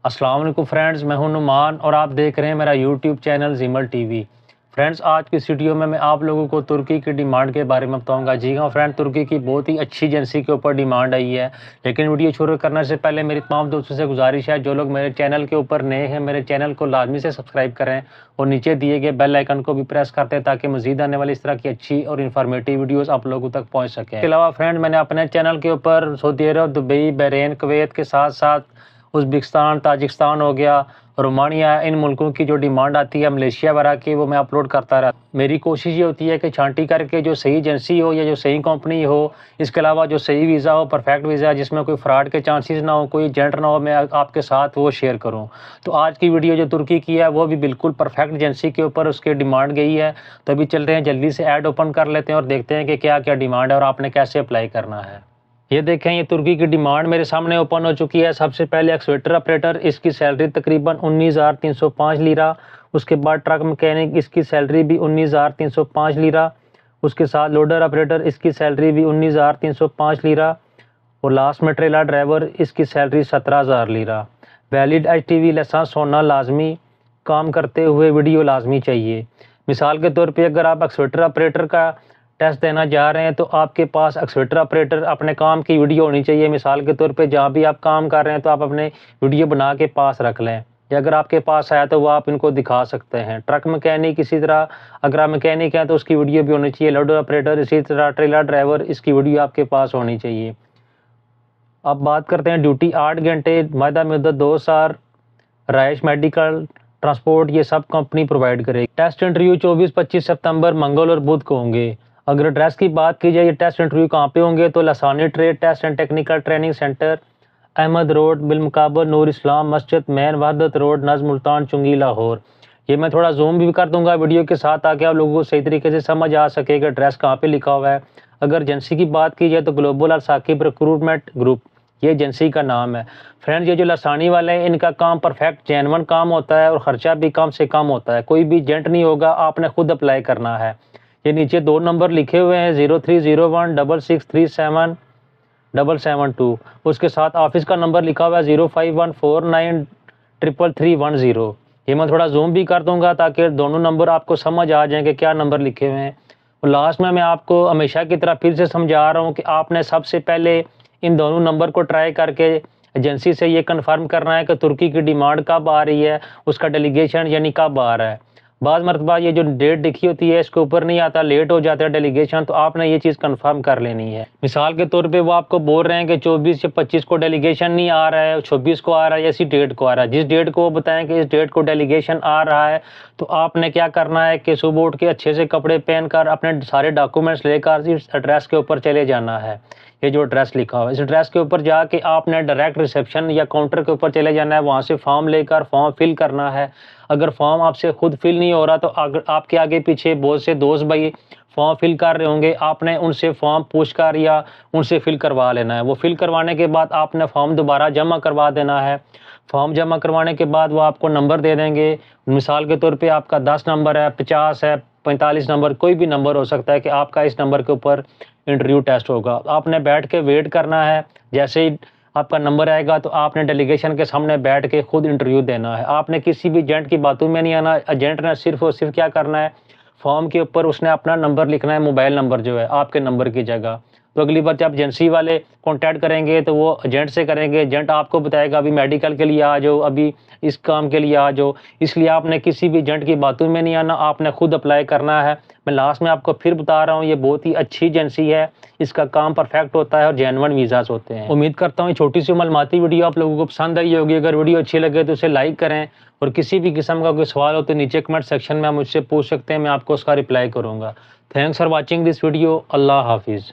السلام علیکم فرینڈز، میں ہوں نعمان اور آپ دیکھ رہے ہیں میرا YouTube channel زیمل T V. Friends, آج کی اس ویڈیو میں آپ لوگوں کو ترکی کی ڈیمانڈ کے بارے میں بتاؤں گا۔ جی ہاں فرینڈ، ترکی کی بہت ہی اچھی ایجنسی کے اوپر ڈیمانڈ آئی ہے، لیکن ویڈیو شروع کرنے سے پہلے میری تمام دوستوں سے گزارش ہے، جو لوگ میرے چینل کے اوپر نئے ہیں میرے چینل کو لازمی سے سبسکرائب کریں اور نیچے دیے گئے بیل آئیکن کو بھی پریس کرتے ہیں تاکہ مزید آنے والی اس طرح کی اچھی اور انفارمیٹیو ویڈیوز آپ لوگوں تک پہنچ سکیں۔ اس کے علاوہ فرینڈ، میں نے اپنے چینل کے اوپر سعودی عرب، دبئی، بحرین، کویت کے ساتھ ساتھ ازبکستان، تاجکستان ہو گیا، رومانیہ، ان ملکوں کی جو ڈیمانڈ آتی ہے ملیشیا وغیرہ کی، وہ میں اپلوڈ کرتا رہتا ہوں۔ میری کوشش یہ ہوتی ہے کہ چھانٹی کر کے جو صحیح ایجنسی ہو یا جو صحیح کمپنی ہو، اس کے علاوہ جو صحیح ویزا ہو، پرفیکٹ ویزا جس میں کوئی فراڈ کے چانسز نہ ہو، کوئی ایجنٹ نہ ہو، میں آپ کے ساتھ وہ شیئر کروں۔ تو آج کی ویڈیو جو ترکی کی ہے وہ بھی بالکل پرفیکٹ ایجنسی کے اوپر اس کی ڈیمانڈ گئی ہے۔ تو ابھی چلتے ہیں، جلدی سے ایڈ اوپن کر لیتے ہیں اور دیکھتے ہیں کہ کیا کیا ڈیمانڈ ہے اور آپ نے کیسے اپلائی کرنا ہے۔ یہ دیکھیں، یہ ترکی کی ڈیمانڈ میرے سامنے اوپن ہو چکی ہے۔ سب سے پہلے ایکسکیویٹر آپریٹر، اس کی سیلری تقریباً 19,305 لیرہ۔ اس کے بعد ٹرک مکینک، اس کی سیلری بھی 19,305 لیرہ۔ اس کے ساتھ لوڈر آپریٹر، اس کی سیلری بھی 19,305 لیرہ۔ اور لاسٹ میں ٹریلر ڈرائیور، اس کی سیلری 17,000 لیرہ۔ ویلڈ HTV لائسنس ہونا لازمی، کام کرتے ہوئے ویڈیو لازمی چاہیے۔ مثال کے طور پہ اگر آپ ایکسکیویٹر آپریٹر کا ٹیسٹ دینا جا رہے ہیں تو آپ کے پاس ایکسکیویٹر آپریٹر اپنے کام کی ویڈیو ہونی چاہیے۔ مثال کے طور پہ جہاں بھی آپ کام کر رہے ہیں تو آپ اپنے ویڈیو بنا کے پاس رکھ لیں، یا اگر آپ کے پاس آیا تو وہ آپ ان کو دکھا سکتے ہیں۔ ٹرک مکینک، اسی طرح اگر آپ مکینک ہیں تو اس کی ویڈیو بھی ہونی چاہیے۔ لوڈر آپریٹر، اسی طرح ٹریلر ڈرائیور، اس کی ویڈیو آپ کے پاس ہونی چاہیے۔ اب بات کرتے ہیں ڈیوٹی 8 گھنٹے، معاہدہ مدت 2 سال، رہائش، میڈیکل، ٹرانسپورٹ، یہ سب کمپنی پرووائڈ کرے گی۔ ٹیسٹ انٹرویو 24-25 ستمبر منگل اور بدھ کو ہوں گے۔ اگر ایڈریس کی بات کی جائے، یہ ٹیسٹ انٹرویو کہاں پہ ہوں گے تو Lasani trade test and technical training centre, Ahmad road, بالمقابل نور اسلام مسجد، مین وحدت روڈ، نزد ملتان چنگی، لاہور۔ یہ میں تھوڑا زوم بھی کر دوں گا ویڈیو کے ساتھ تاکہ آپ لوگوں کو صحیح طریقے سے سمجھ آ سکے کہ ایڈریس کہاں پہ لکھا ہوا ہے۔ اگر ایجنسی کی بات کی جائے تو گلوبل الثاقب ریکروٹمنٹ گروپ، یہ ایجنسی کا نام ہے۔ فرینڈز، یہ جو لسانی والے ہیں ان کا کام پرفیکٹ جینون کام ہوتا ہے اور خرچہ بھی کم سے کم ہوتا ہے۔ کوئی بھی ایجنٹ نہیں ہوگا، آپ نے خود اپلائی کرنا ہے۔ یہ نیچے 2 نمبر لکھے ہوئے ہیں، 0301663772۔ اس کے ساتھ آفس کا نمبر لکھا ہوا ہے 0514933310۔ یہ میں تھوڑا زوم بھی کر دوں گا تاکہ دونوں نمبر آپ کو سمجھ آ جائیں کہ کیا نمبر لکھے ہوئے ہیں۔ اور لاسٹ میں آپ کو ہمیشہ کی طرح پھر سے سمجھا رہا ہوں کہ آپ نے سب سے پہلے ان دونوں نمبر کو ٹرائی کر کے ایجنسی سے یہ کنفرم کرنا ہے کہ ترکی کی ڈیمانڈ کب آ رہی ہے، اس کا ڈیلیگیشن یعنی کب آ رہا ہے۔ بعض مرتبہ یہ جو ڈیٹ لکھی ہوتی ہے اس کے اوپر نہیں آتا، لیٹ ہو جاتا ہے ڈیلیگیشن، تو آپ نے یہ چیز کنفرم کر لینی ہے۔ مثال کے طور پہ وہ آپ کو بول رہے ہیں کہ 24 یا 25 کو ڈیلیگیشن نہیں آ رہا ہے، 26 کو آ رہا ہے یا اسی ڈیٹ کو آ رہا ہے۔ جس ڈیٹ کو وہ بتائیں کہ اس ڈیٹ کو ڈیلیگیشن آ رہا ہے تو آپ نے کیا کرنا ہے کہ صبح اٹھ کے اچھے سے کپڑے پہن کر اپنے سارے ڈاکومنٹس لے کر اس ایڈریس کے اوپر چلے جانا ہے۔ یہ جو ایڈریس لکھا ہوا ہے، اس ایڈریس کے اوپر جا کے آپ نے ڈائریکٹ ریسیپشن یا کاؤنٹر کے اوپر چلے جانا ہے، وہاں سے فارم لے کر فارم فل کرنا ہے۔ اگر فارم آپ سے خود فل نہیں ہو رہا تو اگر آپ کے آگے پیچھے بہت سے دوست بھائی فارم فل کر رہے ہوں گے، آپ نے ان سے فارم پوچھ کر یا ان سے فل کروا لینا ہے۔ وہ فل کروانے کے بعد آپ نے فارم دوبارہ جمع کروا دینا ہے۔ فارم جمع کروانے کے بعد وہ آپ کو نمبر دے دیں گے۔ مثال کے طور پہ آپ کا 10 نمبر ہے، 50 ہے، 45 نمبر، کوئی بھی نمبر ہو سکتا ہے کہ آپ کا اس نمبر کے اوپر انٹرویو ٹیسٹ ہوگا۔ آپ نے بیٹھ کے ویٹ کرنا ہے، جیسے ہی آپ کا نمبر آئے گا تو آپ نے ڈیلیگیشن کے سامنے بیٹھ کے خود انٹرویو دینا ہے۔ آپ نے کسی بھی ایجنٹ کی باتوں میں نہیں آنا۔ ایجنٹ نے صرف اور صرف کیا کرنا ہے، فارم کے اوپر اس نے اپنا نمبر لکھنا ہے، موبائل نمبر جو ہے آپ کے نمبر کی جگہ۔ تو اگلی بار جب ایجنسی والے کانٹیکٹ کریں گے تو وہ ایجنٹ سے کریں گے، ایجنٹ آپ کو بتائے گا ابھی میڈیکل کے لیے آ جاؤ، ابھی اس کام کے لیے آ جاؤ۔ اس لیے آپ نے کسی بھی ایجنٹ کی باتوں میں نہیں آنا، آپ نے خود اپلائی کرنا ہے۔ میں لاسٹ میں آپ کو پھر بتا رہا ہوں، یہ بہت ہی اچھی ایجنسی ہے، اس کا کام پرفیکٹ ہوتا ہے اور جینون ویزاز ہوتے ہیں۔ امید کرتا ہوں یہ چھوٹی سی معلوماتی ویڈیو آپ لوگوں کو پسند آئی ہوگی۔ اگر ویڈیو اچھی لگے تو اسے لائک کریں، اور کسی بھی قسم کا کوئی سوال ہو تو نیچے کمنٹ سیکشن میں مجھ سے پوچھ سکتے ہیں، میں آپ کو اس کا رپلائی کروں گا۔ Thanks for watching this video. اللہ حافظ۔